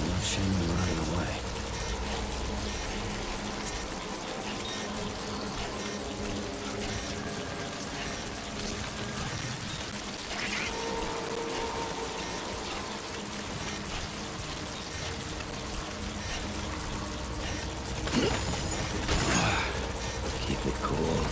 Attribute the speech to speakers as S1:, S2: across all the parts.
S1: No shame in running away. Keep it cool.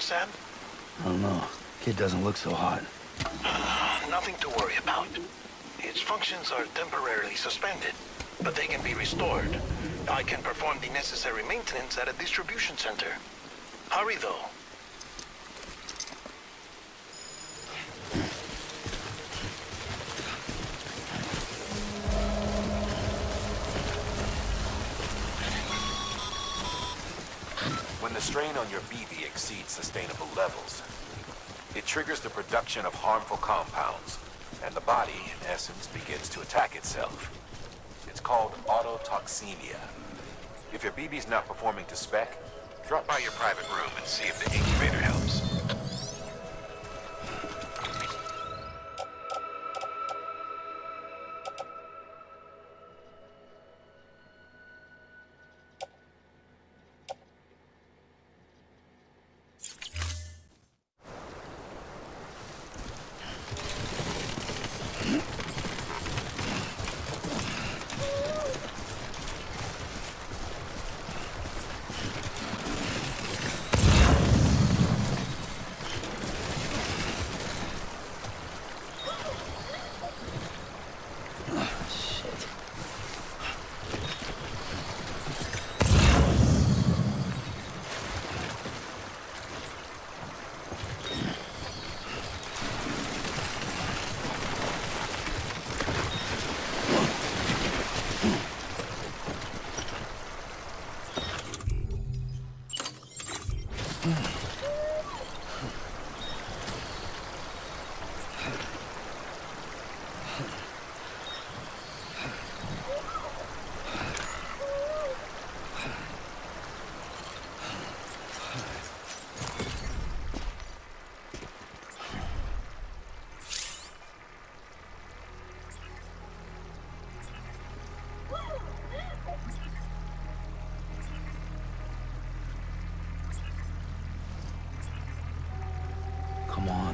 S2: Sam?
S1: I don't know. Kid doesn't look so hot.
S2: Nothing to worry about. Its functions are temporarily suspended, but they can be restored. I can perform the necessary maintenance at a distribution center. Hurry, though.
S3: When the strain on your BB exceeds sustainable levels, it triggers the production of harmful compounds, and the body, in essence, begins to attack itself. It's called autotoxemia. If your BB's not performing to spec, drop by your private room and see if the incubator helps.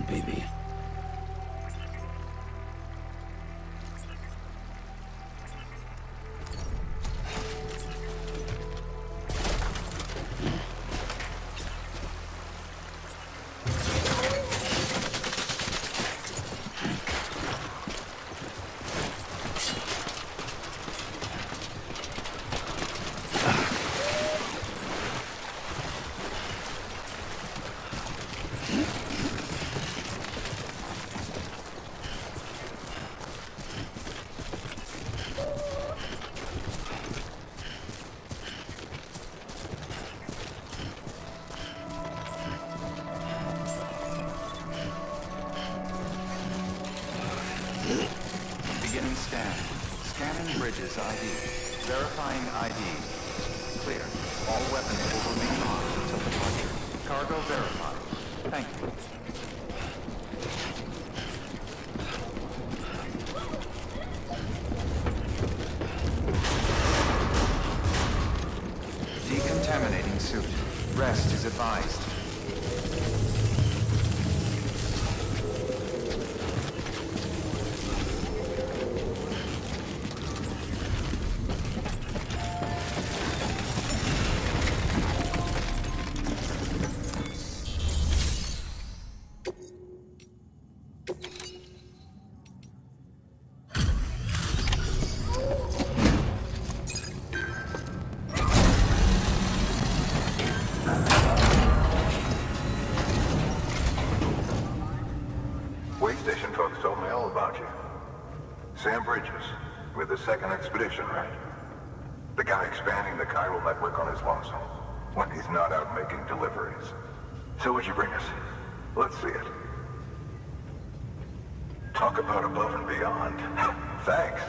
S1: BB.
S4: Beginning scan. Scanning bridges ID. Verifying ID. Clear. All weapons will remain armed until departure. Cargo verified. Thank you. Decontaminating suit. Rest is advised.
S5: Way station folks told me all about you. Sam Bridges, with the second expedition, right? The guy expanding the chiral network on his lonesome, when he's not out making deliveries. So what'd you bring us? Let's see it. Talk about above and beyond. Thanks.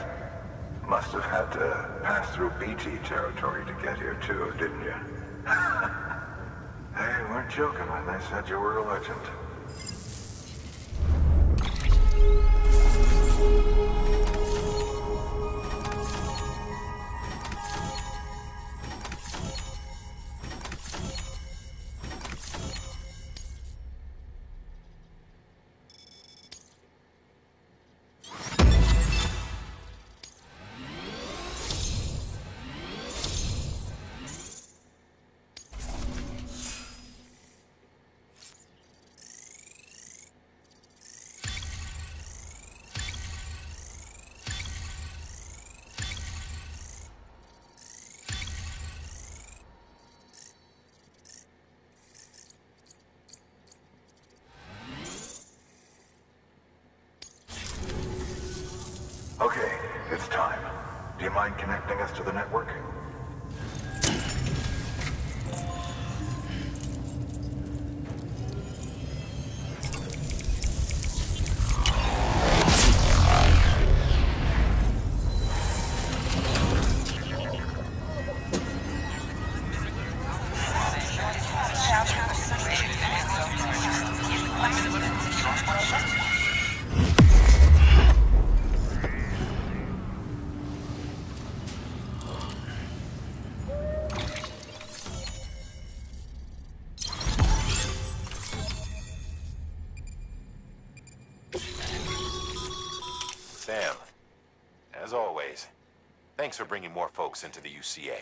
S5: Must have had to pass through BT territory to get here too, didn't you? They weren't joking when they said you were a legend. Okay, it's time. Do you mind connecting us to the network?
S3: Sam, as always, thanks for bringing more folks into the UCA.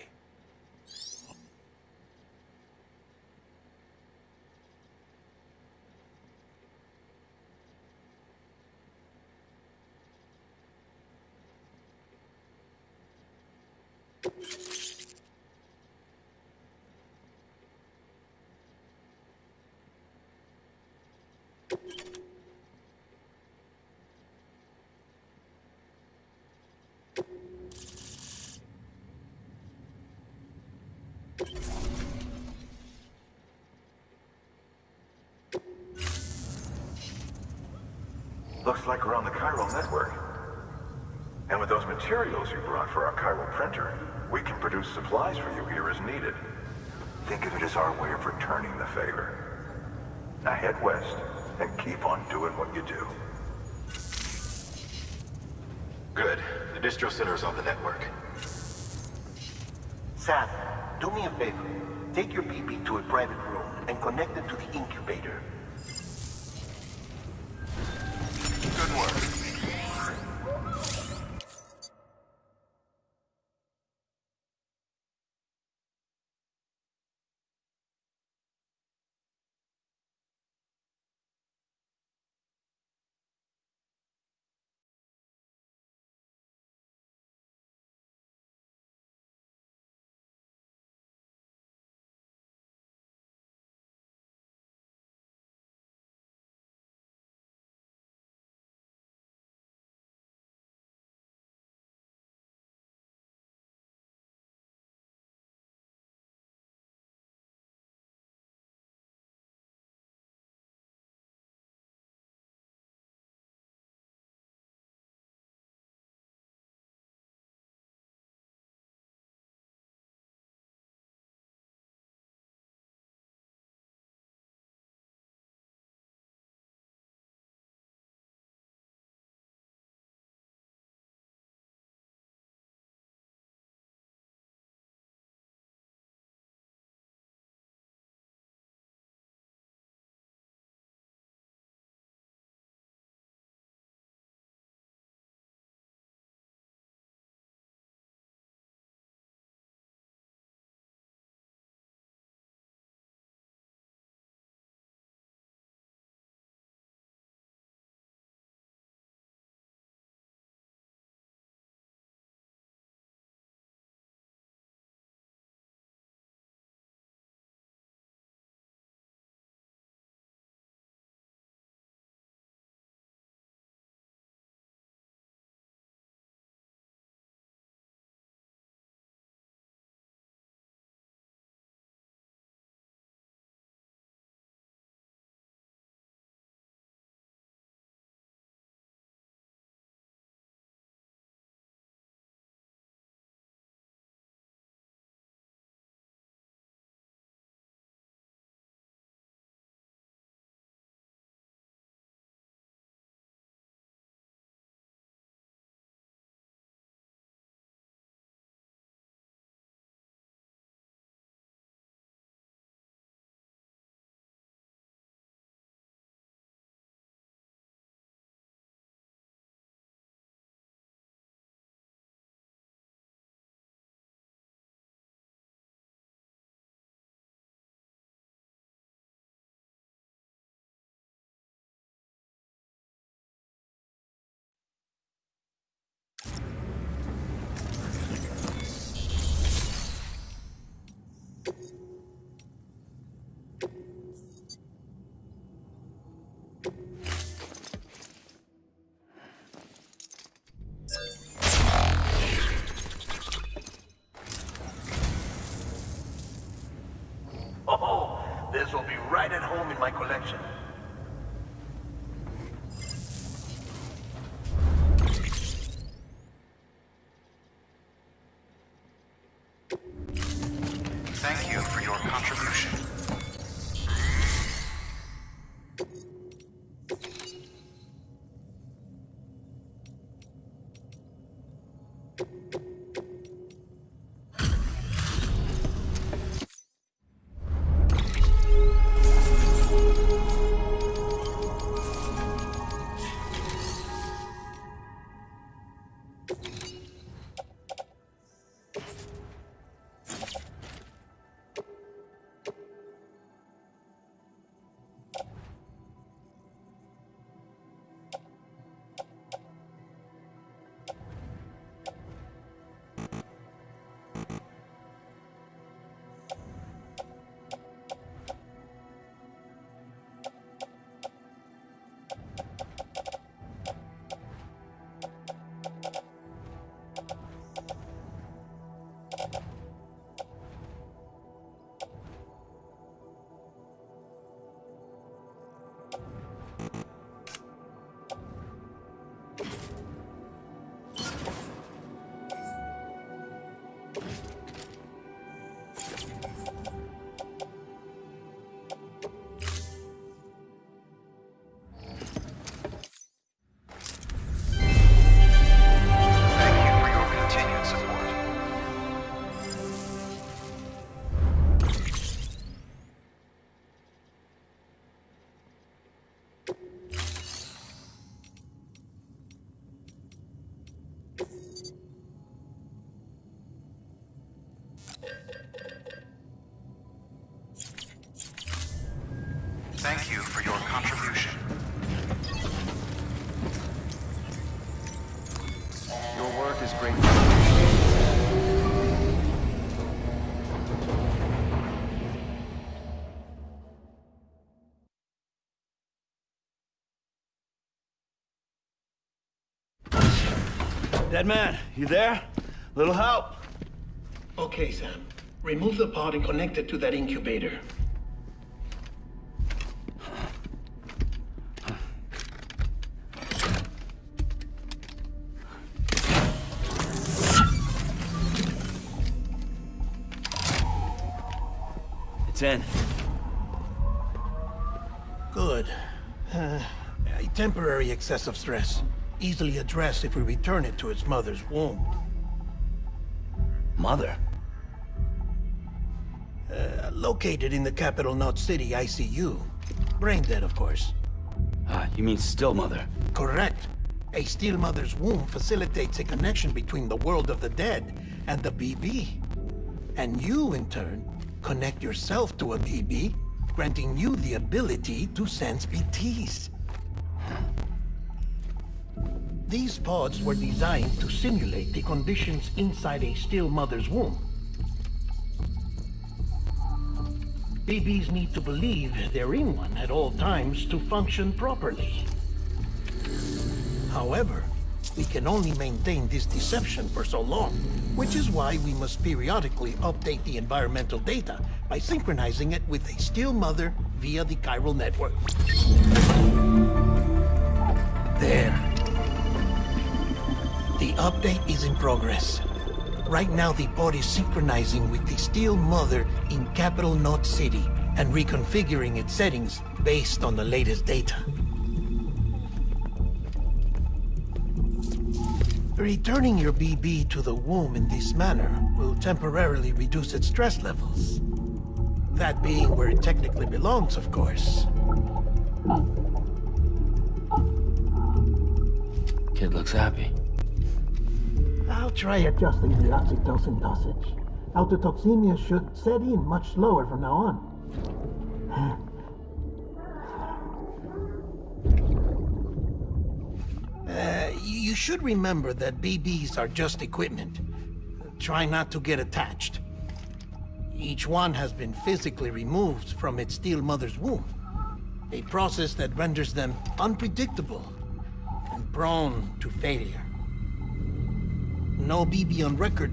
S5: Looks like we're on the chiral network. And with those materials you brought for our chiral printer, we can produce supplies for you here as needed. Think of it as our way of returning the favor. Now head west and keep on doing what you do.
S6: Good. The distro center is on the network.
S7: Sam, do me a favor. Take your BB to a private room and connect it to the incubator. home in my collection.
S4: Thank you for your contribution. Thank you for your continued support. Thank you for your contribution. Your work is great.
S1: Dead man, you there? Little help?
S2: Okay, Sam. Remove the pod and connect it to that incubator.
S1: It's in.
S2: Good. A temporary excessive stress. Easily addressed if we return it to its mother's womb.
S1: Mother?
S2: Located in the capital Knot City ICU. Brain dead, of course.
S1: You mean still mother?
S2: Correct. A steel mother's womb facilitates a connection between the world of the dead and the BB. And you, in turn, connect yourself to a BB, granting you the ability to sense BTs. These pods were designed to simulate the conditions inside a still mother's womb. BBs need to believe they're in one at all times to function properly. However, we can only maintain this deception for so long, which is why we must periodically update the environmental data by synchronizing it with a still mother via the chiral network. There. The update is in progress. Right now, the pod is synchronizing with the steel mother in capital Knot City and reconfiguring its settings based on the latest data. Returning your BB to the womb in this manner will temporarily reduce its stress levels. That being where it technically belongs, of course.
S1: Kid looks happy.
S2: I'll try adjusting the oxytocin dosage. Autotoxemia should set in much slower from now on. You should remember that BBs are just equipment. Try not to get attached. Each one has been physically removed from its steel mother's womb. A process that renders them unpredictable and prone to failure. No BB on record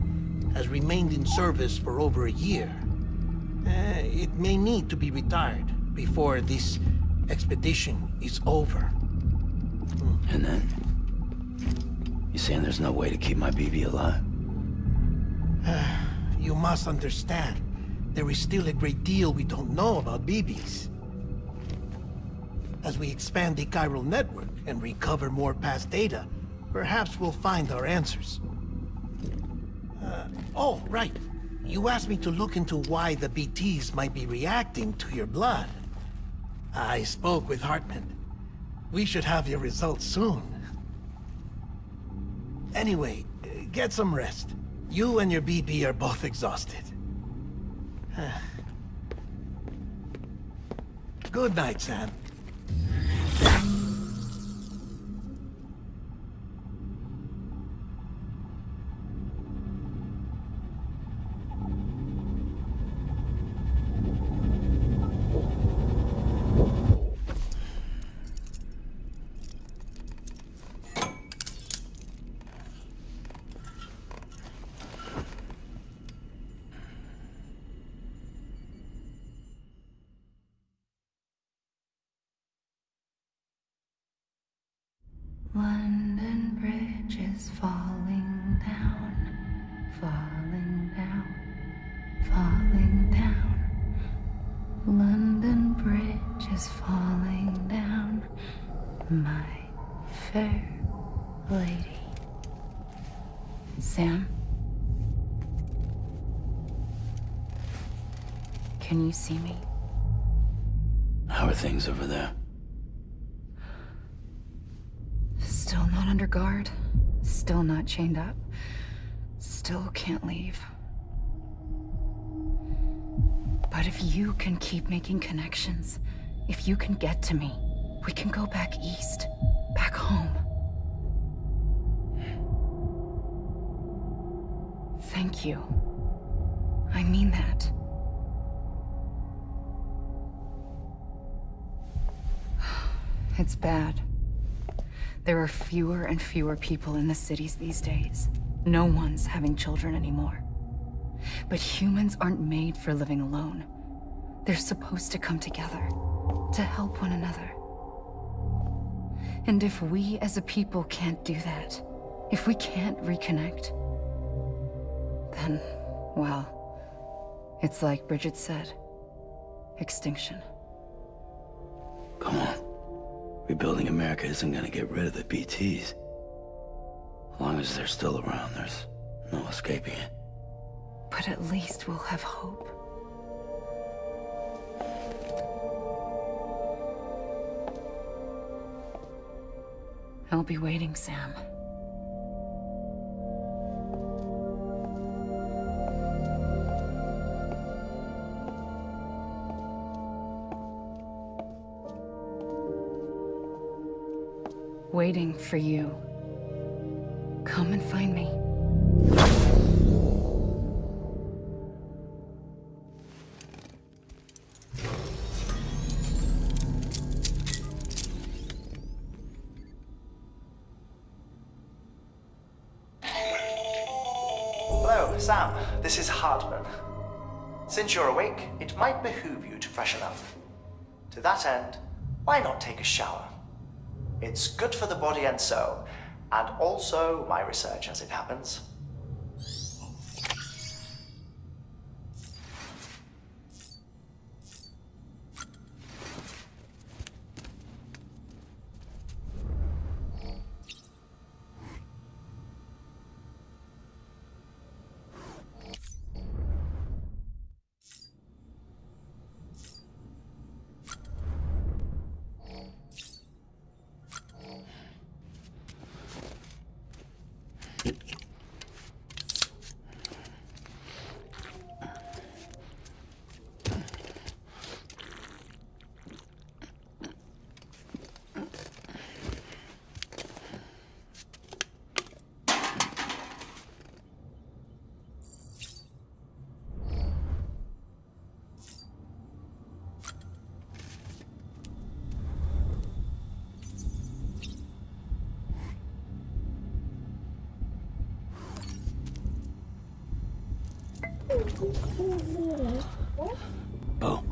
S2: has remained in service for over a year. It may need to be retired. before this expedition is over.
S1: And then? You saying there's no way to keep my BB alive?
S2: You must understand, there is still a great deal we don't know about BBs. As we expand the chiral network and recover more past data, perhaps we'll find our answers. Oh, right. You asked me to look into why the BTs might be reacting to your blood. I spoke with Hartman. We should have your results soon. Anyway, get some rest. You and your BB are both exhausted. Good night, Sam.
S8: London Bridge is falling down, falling down, falling down. London Bridge is falling down, my fair lady. Sam? Can you see me?
S1: How are things over there?
S8: Still not under guard. Still not chained up. Still can't leave. But if you can keep making connections, if you can get to me, we can go back east. Back home. Thank you. I mean that. It's bad. There are fewer and fewer people in the cities these days. No one's having children anymore. But humans aren't made for living alone. They're supposed to come together, to help one another. And if we as a people can't do that, if we can't reconnect, then, well, it's like Bridget said, extinction.
S1: Come on. Rebuilding America isn't gonna get rid of the BTs. As long as they're still around, there's no escaping it.
S8: But at least we'll have hope. I'll be waiting, Sam. Waiting for you. Come and find me.
S9: Hello, Sam. This is Hartman. Since you're awake, it might behoove you to freshen up. To that end, why not take a shower? It's good for the body and soul, and also my research as it happens.
S1: Bo.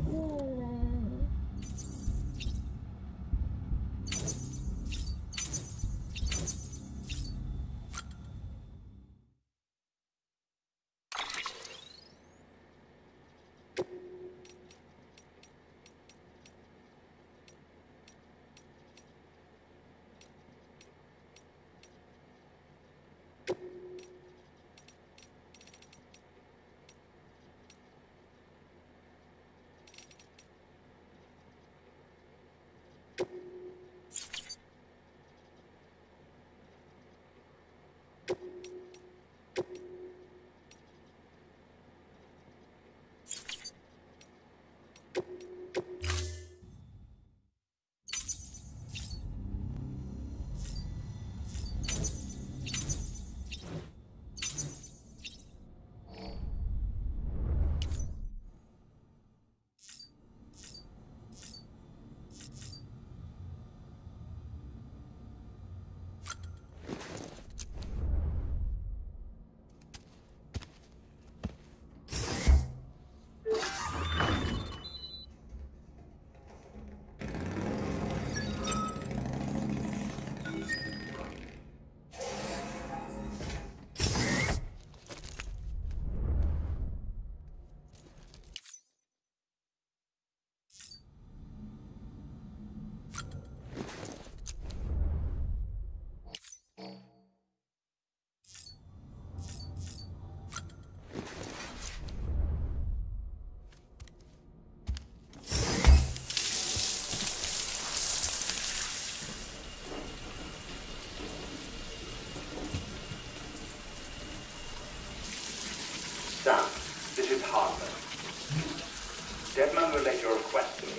S10: Deadman relayed your request to me,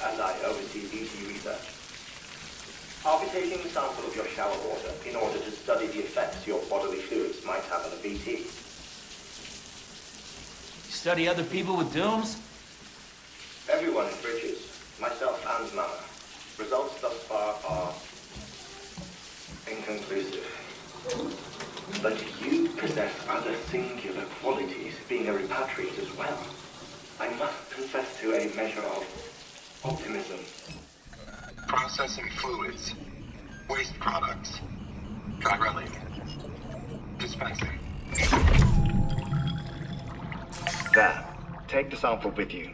S10: and I oversee BT research. I'll be taking a sample of your shower water in order to study the effects your bodily fluids might have on a BT.
S1: Study other people with dooms?
S10: Everyone in Bridges, myself and Mama. Results thus far are inconclusive. But you possess other singular qualities, being a repatriate as well. I must confess to a measure of optimism.
S6: Processing fluids. Waste products. Drilling. Dispensing.
S10: There. Take the sample with you.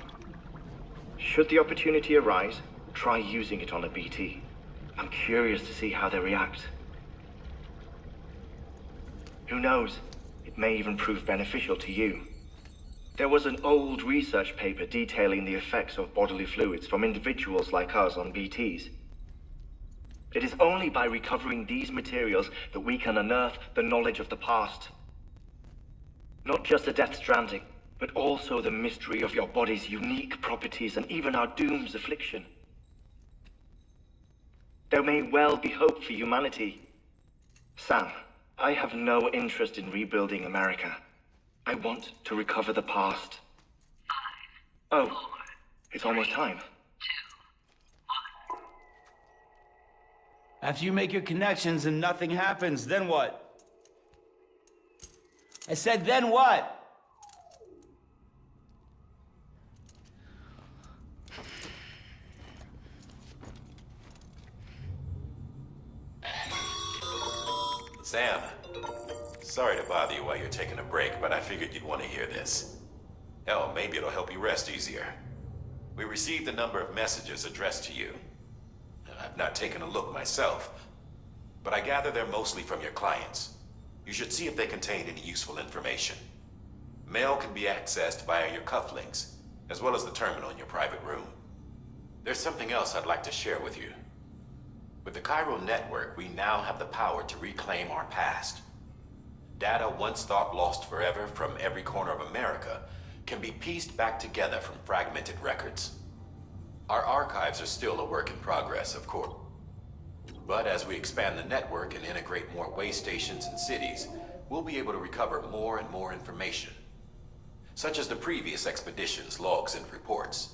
S10: Should the opportunity arise, try using it on a BT. I'm curious to see how they react. Who knows? It may even prove beneficial to you. There was an old research paper detailing the effects of bodily fluids from individuals like us on BTs. It is only by recovering these materials that we can unearth the knowledge of the past. Not just the Death Stranding, but also the mystery of your body's unique properties and even our doom's affliction. There may well be hope for humanity. Sam, I have no interest in rebuilding America. I want to recover the past. 5, 4, it's almost time.
S1: 2, 1. After you make your connections and nothing happens, then what? I said, then what?
S3: Sam, sorry to bother you while you're taking a break, but I figured you'd want to hear this. Hell, maybe it'll help you rest easier. We received a number of messages addressed to you. I've not taken a look myself, but I gather they're mostly from your clients. You should see if they contain any useful information. Mail can be accessed via your cufflinks, as well as the terminal in your private room. There's something else I'd like to share with you. With the Chiral network, we now have the power to reclaim our past. Data once thought lost forever from every corner of America can be pieced back together from fragmented records. Our archives are still a work in progress, of course. But as we expand the network and integrate more way stations and cities, we'll be able to recover more and more information, such as the previous expedition's logs and reports.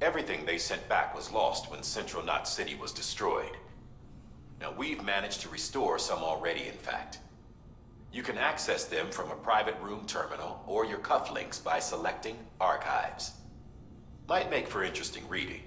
S3: Everything they sent back was lost when Central Knot City was destroyed. Now, we've managed to restore some already, in fact. You can access them from a private room terminal or your cufflinks by selecting Archives. Might make for interesting reading.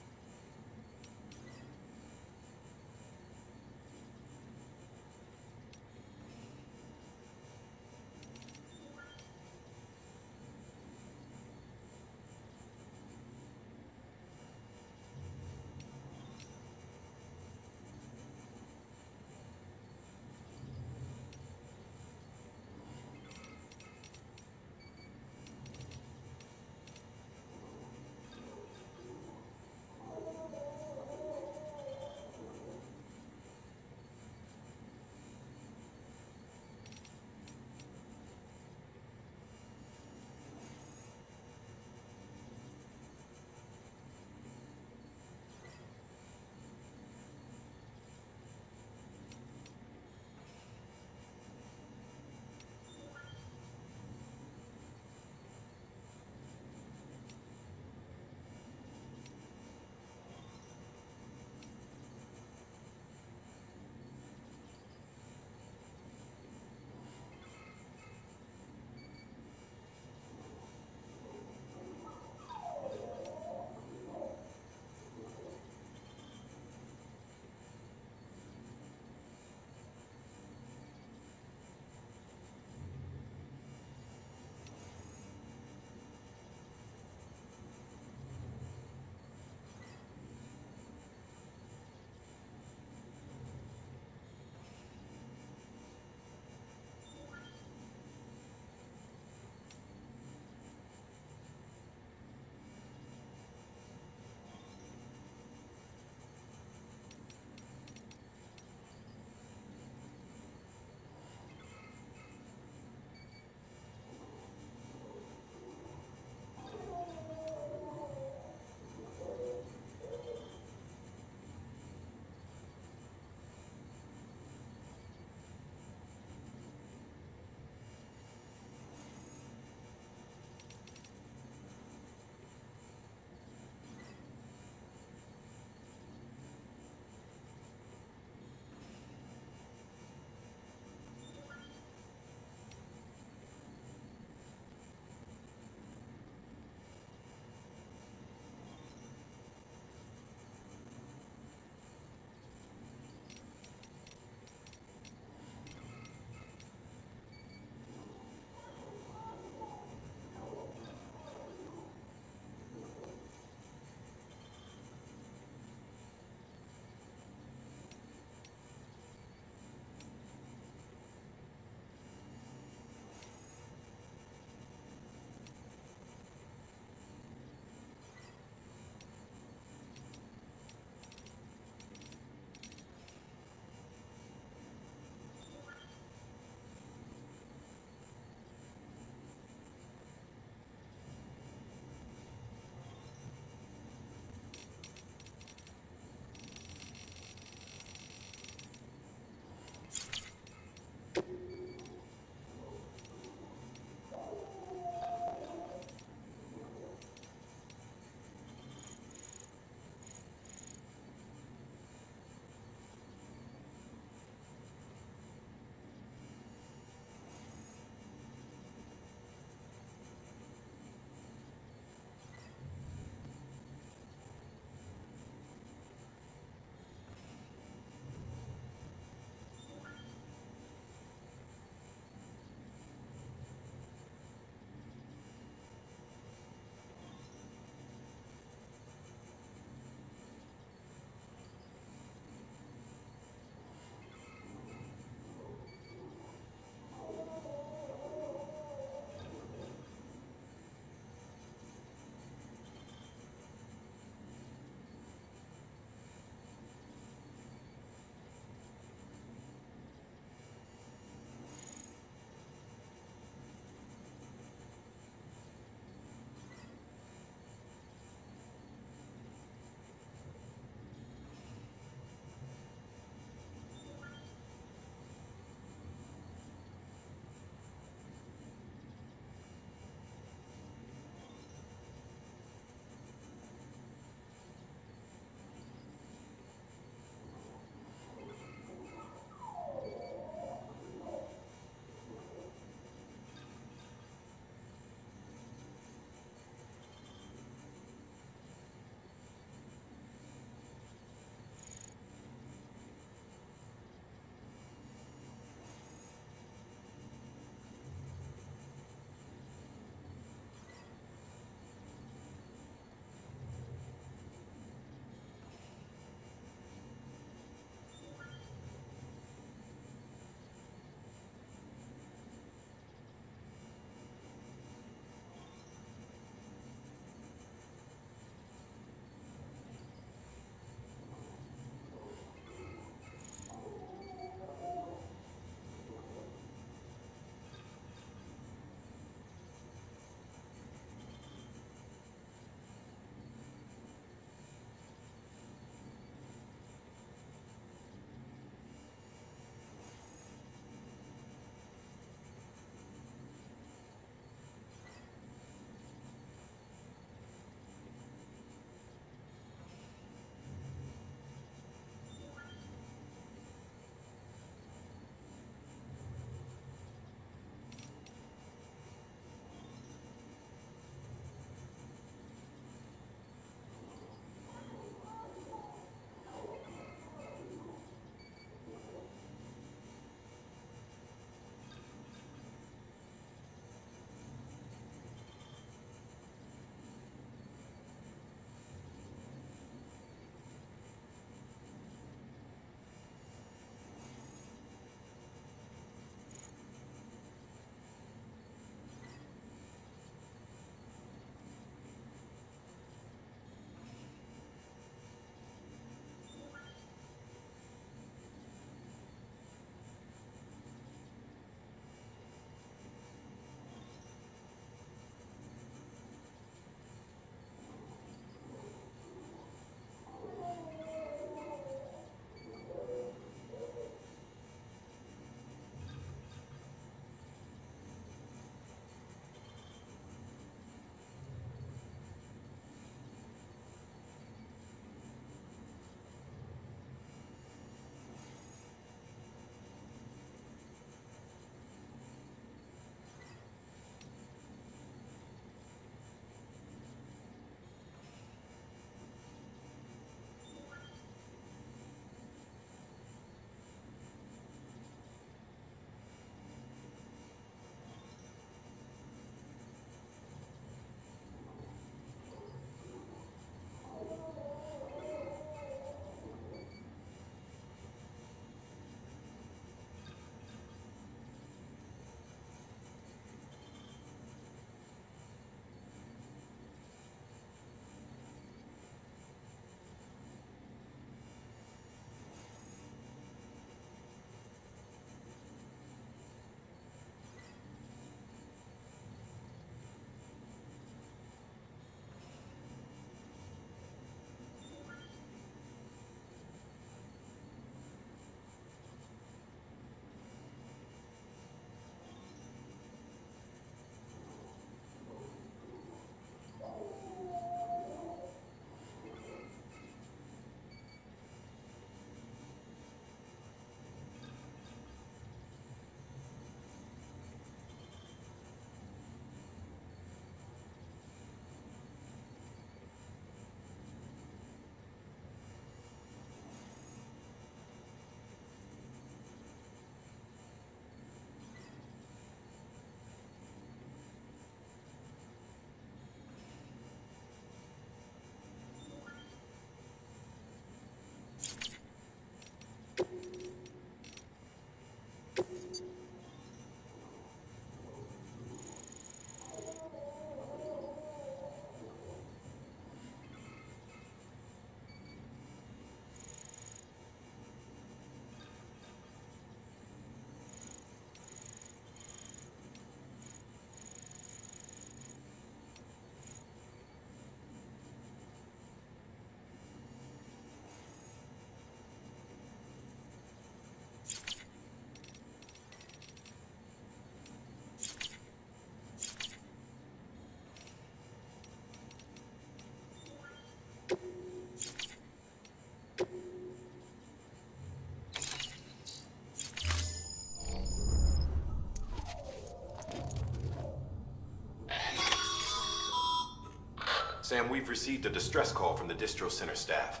S3: Sam, we've received a distress call from the distro center staff.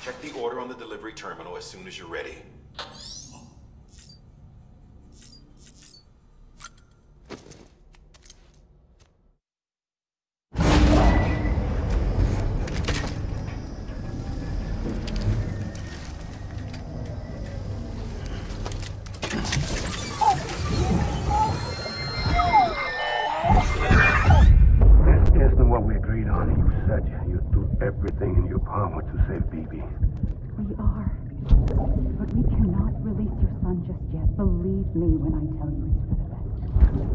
S3: Check the order on the delivery terminal as soon as you're ready.
S11: Isn't what we agreed on. You said you'd do everything in your power to save BB.
S8: We are. But we cannot release your son just yet. Believe me when I tell you it's for the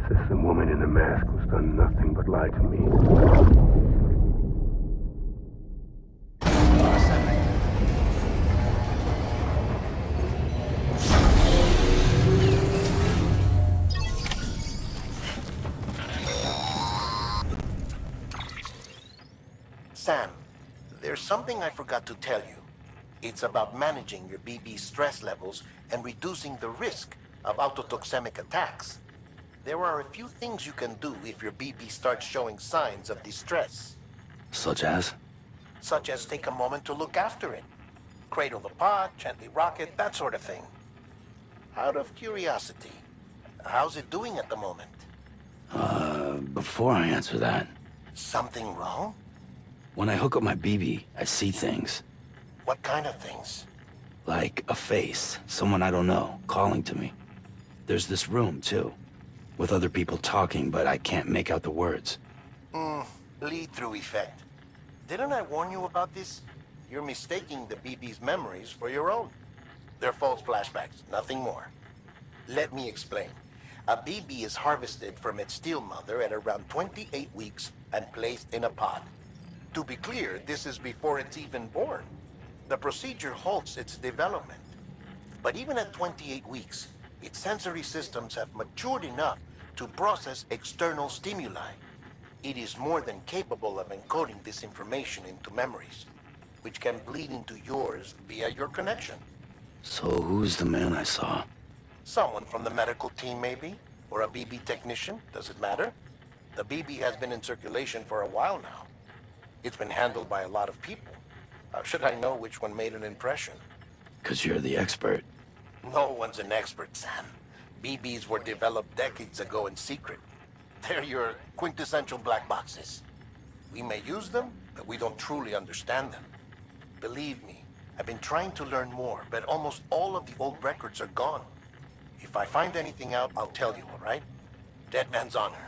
S8: best.
S11: This woman in the mask who's done nothing but lie to me.
S7: Sam, there's something I forgot to tell you. It's about managing your BB stress levels and reducing the risk of autotoxemic attacks. There are a few things you can do if your BB starts showing signs of distress.
S1: Such as?
S7: Such as take a moment to look after it. Cradle the pod, gently rock it, that sort of thing. Out of curiosity, how's it doing at the moment?
S1: Before I answer that,
S7: Something wrong?
S1: when I hook up my BB, I see things.
S7: What kind of things?
S1: Like a face, someone I don't know, calling to me. There's this room, too, with other people talking, but I can't make out the words.
S7: Bleed-through effect. Didn't I warn you about this? You're mistaking the BB's memories for your own. They're false flashbacks, nothing more. Let me explain. A BB is harvested from its steel mother at around 28 weeks and placed in a pod. To be clear, this is before it's even born. The procedure halts its development. But even at 28 weeks, its sensory systems have matured enough to process external stimuli. It is more than capable of encoding this information into memories, which can bleed into yours via your connection.
S1: So who's the man I saw?
S7: Someone from the medical team, maybe? Or a BB technician? Does it matter? The BB has been in circulation for a while now. It's been handled by a lot of people. How should I know which one made an impression?
S1: 'Cause you're the expert.
S7: No one's an expert, Sam. BBs were developed decades ago in secret. They're your quintessential black boxes. We may use them, but we don't truly understand them. Believe me, I've been trying to learn more, but almost all of the old records are gone. If I find anything out, I'll tell you, all right? Dead man's honor.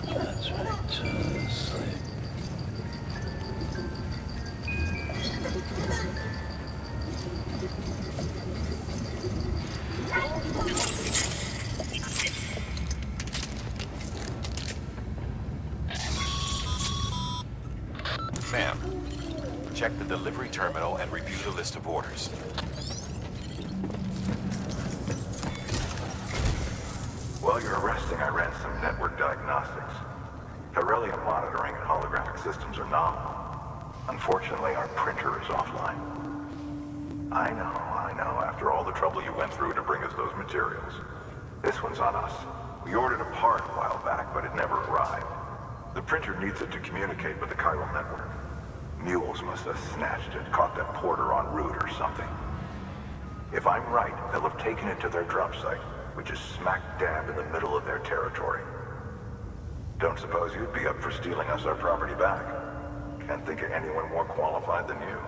S1: That's right, just like...
S3: Ma'am, check the delivery terminal and review the list of orders.
S5: While you're resting, I ran some network diagnostics. Beryllium monitoring and holographic systems are nominal. Unfortunately, our printer is offline. I know, after all the trouble you went through to bring us those materials. This one's on us. We ordered a part a while back, but it never arrived. The printer needs it to communicate with the chiral network. Mules must have snatched it, caught that porter en route or something. If I'm right, they'll have taken it to their drop site, which is smack dab in the middle of their territory. Don't suppose you'd be up for stealing us our property back? Can't think of anyone more qualified than you.